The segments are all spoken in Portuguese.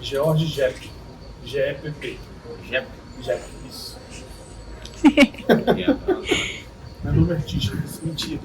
George Jepp. G-E-P-P. Jepp. Jepp, isso. Meu nome é artístico, isso é mentira.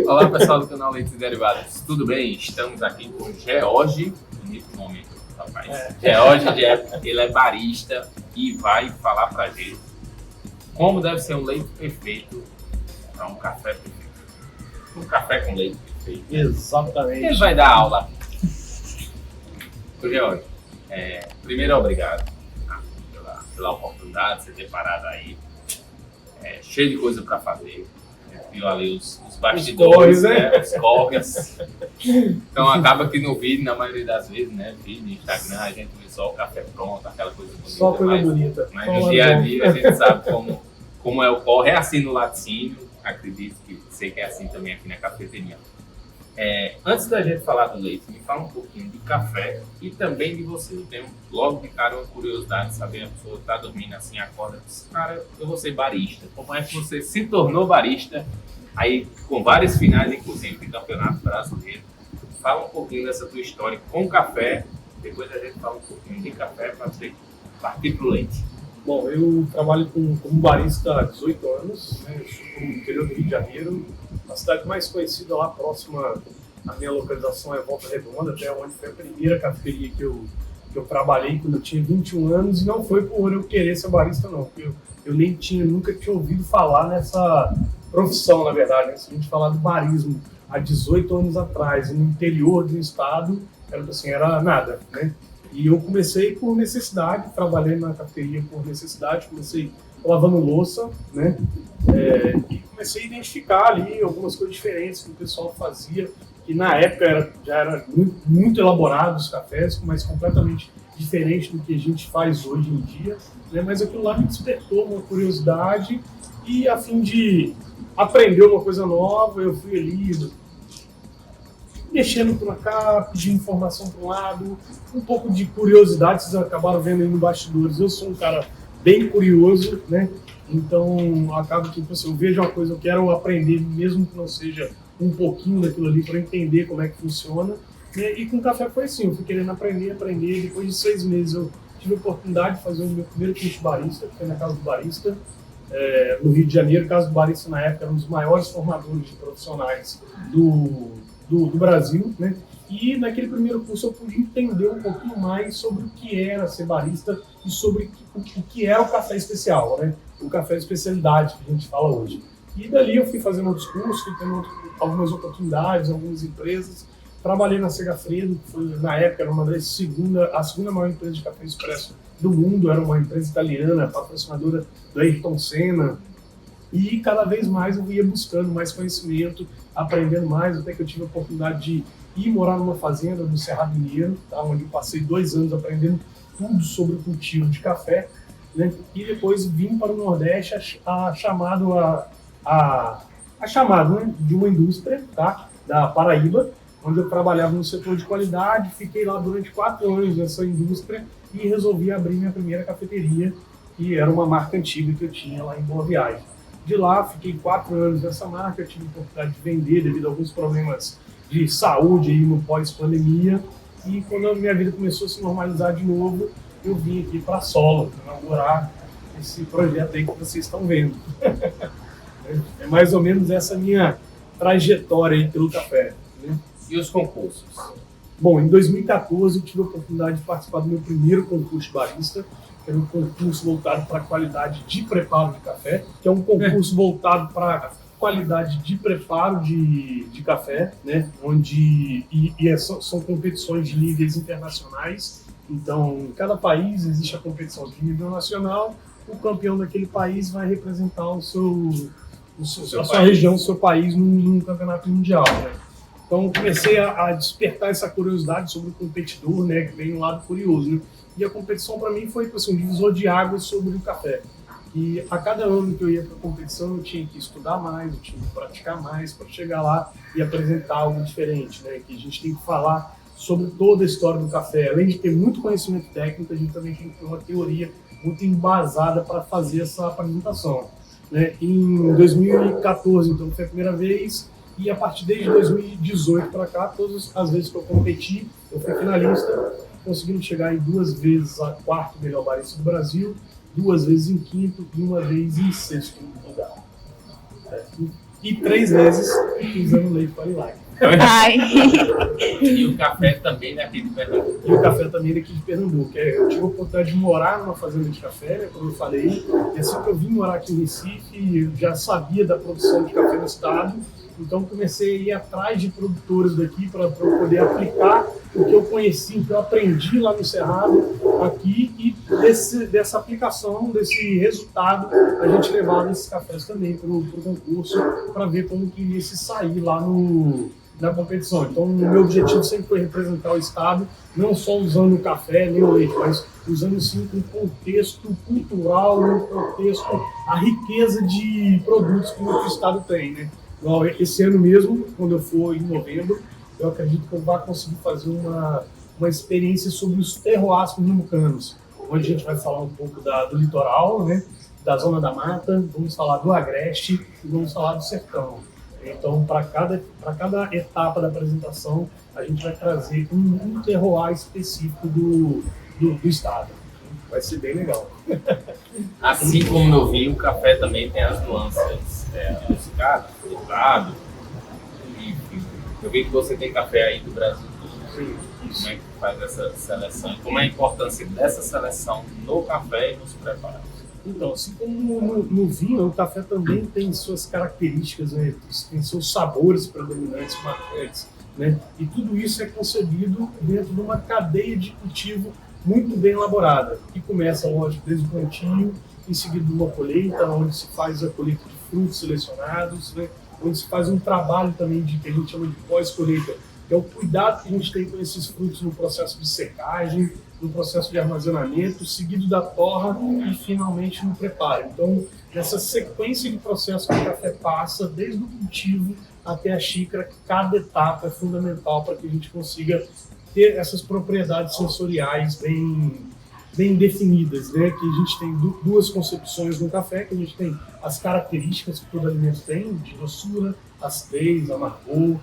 Olá pessoal do canal Leites e Derivados, tudo bem? Estamos aqui com o George, bonito nome, rapaz. George Jepp, ele é barista e vai falar pra gente como deve ser um leite perfeito para um café perfeito. Um café com leite perfeito. Exatamente. Ele vai dar aula. Ô George, primeiro obrigado pela oportunidade de você ter parado aí. Cheio de coisa para fazer. Viu ali os bastidores, os corres. Então acaba que no vídeo, na maioria das vezes, né? Vídeo, Instagram, a gente vê só o café pronto, aquela coisa bonita. Só coisa bonita. Mas no dia a dia a gente sabe como é o corre. É assim no laticínio, acredito que sei que é assim também aqui na cafeteria. Antes da gente falar do leite, me fala um pouquinho de café e também de você. Eu tenho logo de cara uma curiosidade de saber, a pessoa está dormindo assim, acorda e diz, cara, eu vou ser barista. Como é que você se tornou barista? Aí, com vários finais, inclusive, de campeonato brasileiro. Fala um pouquinho dessa tua história com café, depois a gente fala um pouquinho de café para você partir para o leite. Bom, eu trabalho como barista há 18 anos, né? Eu sou do interior do Rio de Janeiro. A cidade mais conhecida lá próxima à minha localização é Volta Redonda, até onde foi a primeira cafeteria que eu trabalhei quando eu tinha 21 anos, e não foi por eu querer ser barista não, porque eu nunca tinha ouvido falar nessa profissão, na verdade, né? Se a gente falar do barismo há 18 anos atrás, no interior do estado, era nada, né? E eu comecei por necessidade, trabalhei na cafeteria por necessidade, comecei lavando louça, né? E comecei a identificar ali algumas coisas diferentes que o pessoal fazia, que na época já era muito elaborado os cafés, mas completamente diferente do que a gente faz hoje em dia, né? Mas aquilo lá me despertou uma curiosidade e a fim de aprender uma coisa nova, eu fui ali mexendo por cá, pedindo informação para um lado, um pouco de curiosidade, vocês acabaram vendo aí no bastidores, eu sou um cara bem curioso, né? Então acaba que eu vejo uma coisa, eu quero aprender, mesmo que não seja um pouquinho daquilo ali, para entender como é que funciona. E com o café foi assim, eu fui querendo aprender, depois de 6 meses eu tive a oportunidade de fazer o meu primeiro curso de barista, que foi na Casa do Barista, no Rio de Janeiro. Casa do Barista na época era um dos maiores formadores de profissionais do Brasil, né? E naquele primeiro curso eu pude entender um pouquinho mais sobre o que era ser barista e sobre o que era o café especial, né? O café de especialidade que a gente fala hoje. E dali eu fui fazendo outros cursos, fui tendo algumas oportunidades, algumas empresas. Trabalhei na Segafredo, que foi, na época era a segunda maior empresa de café expresso do mundo, era uma empresa italiana, patrocinadora do Ayrton Senna. E cada vez mais eu ia buscando mais conhecimento, aprendendo mais, até que eu tive a oportunidade de ir morar numa fazenda do Cerrado Mineiro, tá, onde eu passei 2 anos aprendendo tudo sobre o cultivo de café, né? E depois vim para o Nordeste chamado né, de uma indústria, tá, da Paraíba, onde eu trabalhava no setor de qualidade. Fiquei lá durante 4 anos nessa indústria e resolvi abrir minha primeira cafeteria, que era uma marca antiga que eu tinha lá em Boa Viagem. De lá, fiquei 4 anos nessa marca, tive a oportunidade de vender devido a alguns problemas de saúde aí no pós-pandemia. E quando a minha vida começou a se normalizar de novo, eu vim aqui para a Solo, para inaugurar esse projeto aí que vocês estão vendo. É mais ou menos essa minha trajetória aí pelo café, né? E os concursos? Bom, em 2014 eu tive a oportunidade de participar do meu primeiro concurso de barista, que era um concurso voltado para a qualidade de preparo de café, que é um concurso voltado para qualidade de preparo de café, né? Onde são competições de níveis internacionais. Então, em cada país existe a competição de nível nacional. O campeão daquele país vai representar a sua região, o seu país num campeonato mundial, né? Então, comecei a despertar essa curiosidade sobre o competidor, né? Que vem um lado curioso, né? E a competição para mim foi assim, um divisor de águas sobre o café. E a cada ano que eu ia para a competição, eu tinha que estudar mais, eu tinha que praticar mais para chegar lá e apresentar algo diferente, né? Que a gente tem que falar sobre toda a história do café. Além de ter muito conhecimento técnico, a gente também tem que ter uma teoria muito embasada para fazer essa apresentação, né? Em 2014, então, foi a primeira vez. E a partir de 2018 para cá, todas as vezes que eu competi, eu fui finalista, conseguimos chegar em 2 vezes a quarto melhor barista do Brasil, 2 vezes em quinto e 1 vez em sexto lugar. E 3 vezes usando leite Qualiline. Ai. E o café também daqui de Pernambuco. E o café também daqui de Pernambuco. Eu tive a oportunidade de morar numa fazenda de café, né, como eu falei. E assim que eu vim morar aqui em Recife, eu já sabia da produção de café no estado. Então comecei a ir atrás de produtores daqui para poder aplicar o que eu conheci, o que eu aprendi lá no Cerrado aqui, e dessa aplicação, desse resultado, a gente levava esses cafés também para o concurso para ver como que ia se sair lá na competição. Então o meu objetivo sempre foi representar o estado, não só usando o café nem o leite, mas usando sim um contexto cultural, um contexto, a riqueza de produtos que o estado tem, né? Esse ano mesmo, quando eu for em novembro, eu acredito que eu vou conseguir fazer uma experiência sobre os terroirs pernambucanos, onde a gente vai falar um pouco do litoral, né, da zona da mata, vamos falar do agreste e vamos falar do sertão. Então, para cada etapa da apresentação, a gente vai trazer um terroir específico do estado. Vai ser bem legal. Assim como no vinho, o café também tem as nuances. Adocicado, filtrado. Enfim. Eu vi que você tem café aí do Brasil. Sim, isso. Como é que faz essa seleção? Como é a importância dessa seleção no café e nos preparados? Então, assim como no vinho, o café também tem suas características, né? Tem seus sabores predominantes, marcantes, né? E tudo isso é concebido dentro de uma cadeia de cultivo muito bem elaborada, que começa, lógico, desde o plantio, em seguida uma colheita, onde se faz a colheita de frutos selecionados, né? Onde se faz um trabalho também que a gente chama de pós-colheita, que é o cuidado que a gente tem com esses frutos no processo de secagem, no processo de armazenamento, seguido da torra e finalmente no preparo. Então, nessa sequência de processo que o café passa, desde o cultivo até a xícara, cada etapa é fundamental para que a gente consiga ter essas propriedades sensoriais bem definidas, né? Que a gente tem duas concepções no café, que a gente tem as características que todo alimento tem, de doçura, acidez, amargor,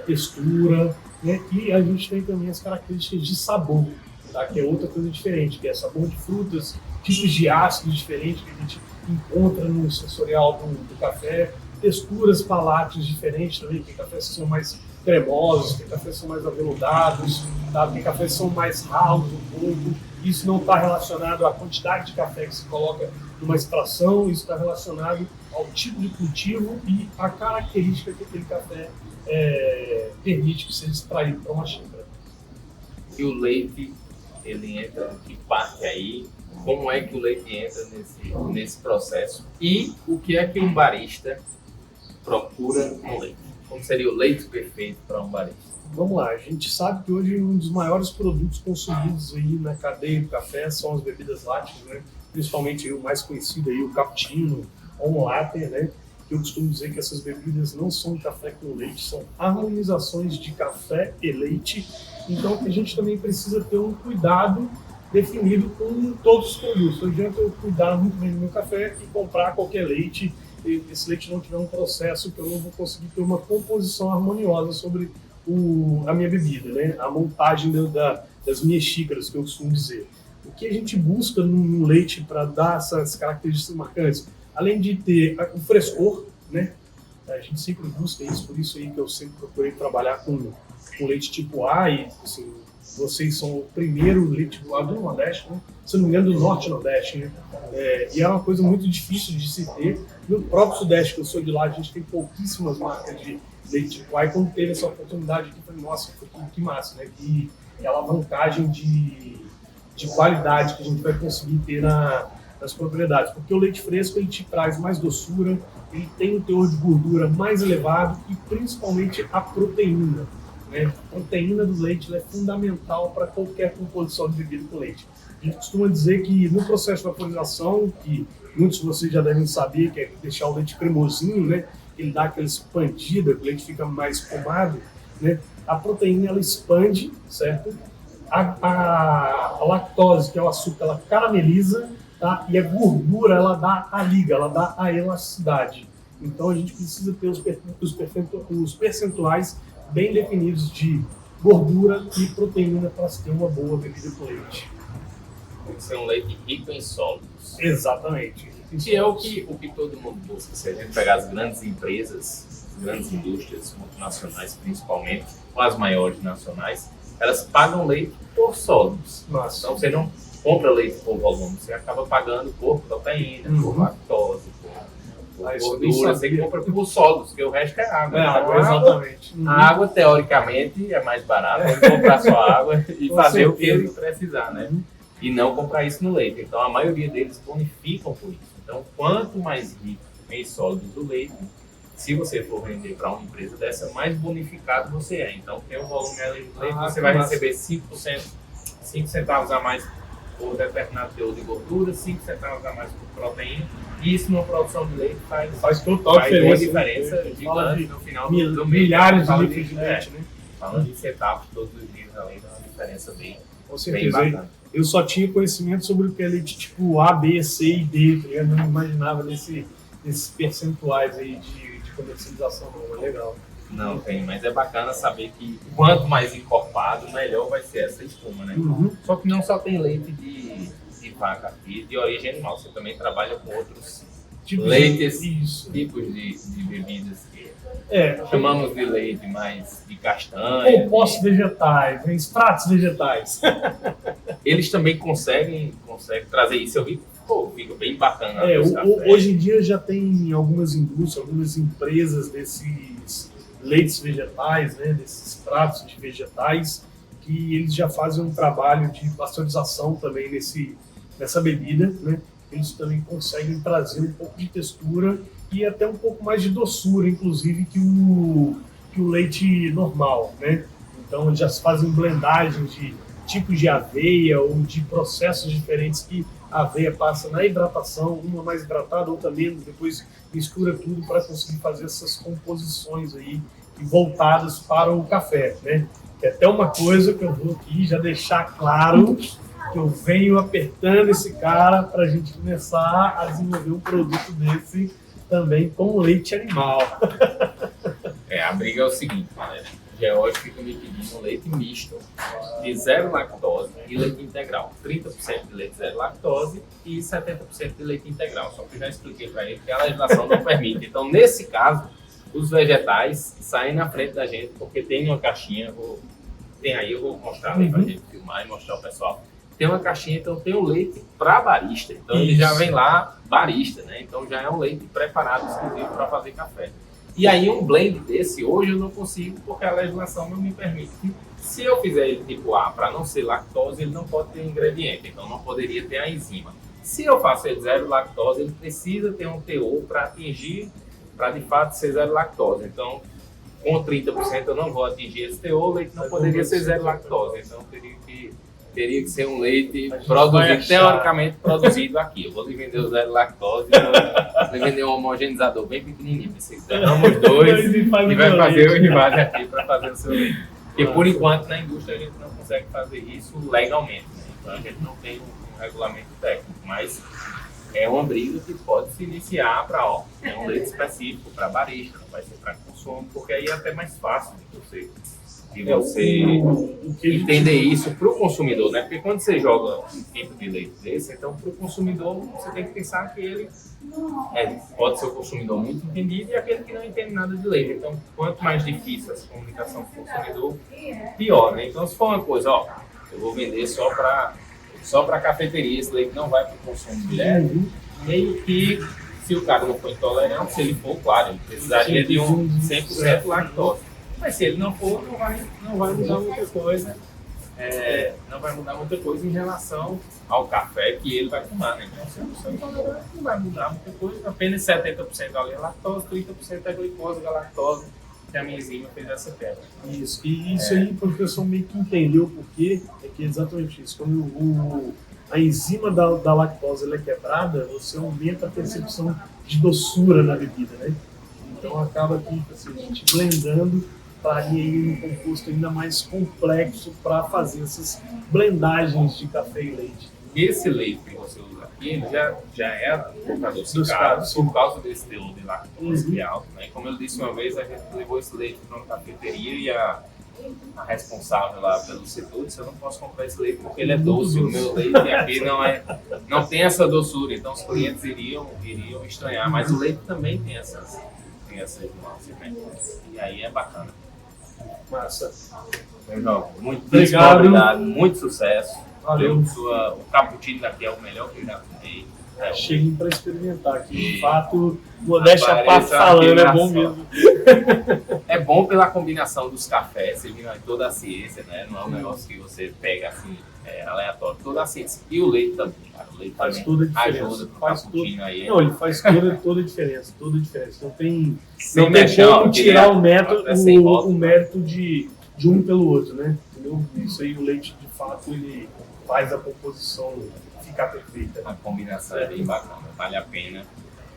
textura, né? E a gente tem também as características de sabor, tá? Que é outra coisa diferente, que é sabor de frutas, tipos de ácidos diferentes que a gente encontra no sensorial do café, texturas, palates diferentes também, tem cafés que são mais cremosos, tem cafés que são mais aveludados, tá? Tem cafés que são mais ralos um pouco. Isso não está relacionado à quantidade de café que se coloca numa extração, isso está relacionado ao tipo de cultivo e à característica que aquele café permite que seja extraído para uma xícara. E o leite, ele entra em que parte aí? Como é que o leite entra nesse processo? E o que é que um barista procura no leite? Como seria o leite perfeito para um barista? Vamos lá, a gente sabe que hoje um dos maiores produtos consumidos aí na cadeia do café são as bebidas lácteas, né? Principalmente o mais conhecido aí, o cappuccino ou o latte, né? Eu costumo dizer que essas bebidas não são café com leite, são harmonizações de café e leite. Então a gente também precisa ter um cuidado definido com todos os produtos. Não adianta eu cuidar muito bem do meu café e comprar qualquer leite, e esse leite não tiver um processo que eu não vou conseguir ter uma composição harmoniosa sobre a minha bebida, né? A montagem das minhas xícaras, que eu costumo dizer. O que a gente busca no leite para dar essas características marcantes? Além de ter o frescor, né? A gente sempre busca isso, por isso aí que eu sempre procurei trabalhar com leite tipo A, e assim, vocês são o primeiro leite tipo A do Nordeste, né? Se não me engano, do Norte e Nordeste, né? E é uma coisa muito difícil de se ter. No próprio Sudeste, que eu sou de lá, a gente tem pouquíssimas marcas de leite tipo A, e quando teve essa oportunidade aqui, eu falei, nossa, que massa, né? Que é a alavancagem de qualidade que a gente vai conseguir ter nas propriedades, porque o leite fresco ele te traz mais doçura, ele tem um teor de gordura mais elevado e principalmente a proteína, né? A proteína do leite é fundamental para qualquer composição de bebida com leite. A gente costuma dizer que no processo de vaporização, que muitos de vocês já devem saber, que é deixar o leite cremosinho, né? Ele dá aquela expandida, o leite fica mais espumado, né? A proteína ela expande, certo? A lactose, que é o açúcar, ela carameliza, tá? E a gordura ela dá a liga, ela dá a elasticidade. Então a gente precisa ter os percentuais bem definidos de gordura e proteína para se ter uma boa bebida com leite. Tem que ser um leite rico em sólidos. Exatamente. Que é o que todo mundo busca. Se a gente pegar as grandes empresas, as grandes indústrias multinacionais principalmente, ou as maiores nacionais, elas pagam leite por sólidos. Nossa. Então você não compra leite por volume, você acaba pagando por proteína, por lactose, por gordura, você compra por sólidos, porque o resto é água. Água, exatamente. A água, teoricamente, é mais barata, ele comprar sua água e fazer o que ele precisar, né? E não comprar isso no leite. Então a maioria deles bonificam por isso. Então, quanto mais rico em sólidos o leite, se você for vender para uma empresa dessa, mais bonificado você é. Então, tem um volume além do leite, você vai receber 5%, 5 centavos a mais por determinado teor de gordura, 5 centavos a mais por proteína. E isso numa produção de leite faz total diferença gigante no final do mês. Milhares de litros de leite, né? Falando de centavos todos os dias, além de uma diferença bem bacana. Eu só tinha conhecimento sobre o que é leite tipo A, B, C e D, tá ligado? Eu não imaginava nesses percentuais aí de comercialização, não. É legal. Não tem, mas é bacana saber que quanto mais encorpado, melhor vai ser essa espuma, né? Só que não só tem leite de vaca aqui, de origem animal, você também trabalha com outros leites, tipos de bebidas que chamamos de leite, mais de castanha. Compostos vegetais, extratos vegetais. Eles também conseguem trazer isso. Eu vi, fica bem bacana. Hoje em dia já tem algumas indústrias, algumas empresas desses leites vegetais, né, desses pratos de vegetais, que eles já fazem um trabalho de pasteurização também nessa bebida, né? Eles também conseguem trazer um pouco de textura e até um pouco mais de doçura, inclusive, que o leite normal, né? Então, eles já fazem blendagens de tipos de aveia ou de processos diferentes que a aveia passa na hidratação, uma mais hidratada, outra menos, depois mistura tudo para conseguir fazer essas composições aí voltadas para o café, né? Que é até uma coisa que eu vou aqui já deixar claro, que eu venho apertando esse cara para a gente começar a desenvolver um produto desse também com leite animal. A briga é o seguinte, galera. Geórgia fica me pedindo um leite misto de zero lactose e leite integral. 30% de leite zero lactose e 70% de leite integral. Só que eu já expliquei para ele que a legislação não permite. Então, nesse caso, os vegetais saem na frente da gente, porque tem uma caixinha, eu vou mostrar ali para a gente filmar e mostrar ao pessoal. Tem uma caixinha, então tem o leite para barista. Então ele já vem lá barista, né? Então já é um leite preparado exclusivo para fazer café. E aí um blend desse, hoje eu não consigo, porque a legislação não me permite. Se eu fizer ele tipo A, para não ser lactose, ele não pode ter ingrediente, então não poderia ter a enzima. Se eu faço ele zero lactose, ele precisa ter um teor para atingir, para de fato ser zero lactose. Então, com 30% eu não vou atingir esse teor, o leite não poderia ser zero lactose. Então, teria que ser um leite produzido, teoricamente produzido aqui. Eu vou lhe vender o zero lactose, vou lhe vender um homogeneizador bem pequenininho. Você derrama os dois e vai fazer o rivado aqui para fazer o seu leite. Porque por enquanto na indústria a gente não consegue fazer isso legalmente, né? Então a gente não tem um regulamento técnico, mas é uma briga que pode se iniciar para um leite específico para barista, não vai ser para consumo, porque aí é até mais fácil de você entender isso para o consumidor, né? Porque quando você joga um tipo de leite desse, então para o consumidor você tem que pensar que ele pode ser o consumidor muito entendido e aquele que não entende nada de leite. Então, quanto mais difícil essa comunicação com o consumidor, pior, né? Então, se for uma coisa, eu vou vender só para cafeteria, esse leite não vai para o consumo direto, meio que se o cara não for intolerante, se ele for, claro, ele precisaria de um 100% lactose. Mas se ele não for, não vai mudar muita coisa. Não vai mudar muita coisa em relação ao café que ele vai tomar, né? Então, 100% intolerante não vai mudar muita coisa. Apenas 70% ali é lactose, 30% é glicose, galactose, que a minha enzima fez essa quebra. Isso. E isso aí, o professor meio que entendeu por quê. É que é exatamente isso. Quando a enzima da lactose ela é quebrada, você aumenta a percepção de doçura na bebida, né? Então acaba que assim, a gente blendando para ir um composto ainda mais complexo para fazer essas blendagens de café e leite. esse leite que você usa aqui, ele já é adocicado Adocicado, sim. por causa desse teor de lactose alto, né? Como eu disse uma vez, a gente levou esse leite para uma cafeteria e a responsável lá pelo setor disse: eu não posso comprar esse leite porque ele é doce. O meu leite aqui não tem essa doçura, então os clientes iriam estranhar, mas o leite também tem essas nuances, né? E aí é bacana. Massa. João, muito Obrigado. muito sucesso. Valeu. O cappuccino daqui é o melhor que eu já tomei. Cheguei para experimentar aqui. De fato, modéstia à parte Apareça falando, aqui é bom na mesmo. É bom pela combinação dos cafés, você viu toda a ciência, né? Não é um negócio que você pega assim, aleatório. Toda a ciência. E o leite também, cara. O leite Faz também toda a diferença. ajuda pro Faz cappuccino aí. Não, ele faz toda a diferença. Toda a diferença. Não tem Sem como mexão, tirar o até sem volta. mérito de um pelo outro, né? Entendeu? Isso aí, o leite, de fato, ele faz a composição ficar perfeita. A combinação é bem bacana, vale a pena.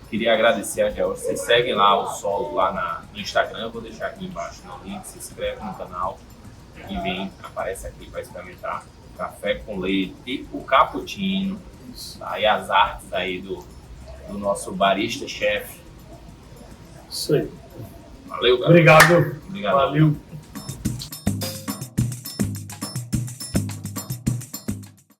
Queria agradecer a Georgia. Vocês seguem lá o Solo lá no Instagram, eu vou deixar aqui embaixo no link, se inscreve no canal e aparece aqui para experimentar café com leite e o cappuccino, tá? E as artes aí do nosso barista chefe. Isso aí. Valeu, cara. Obrigado. Obrigado. Valeu.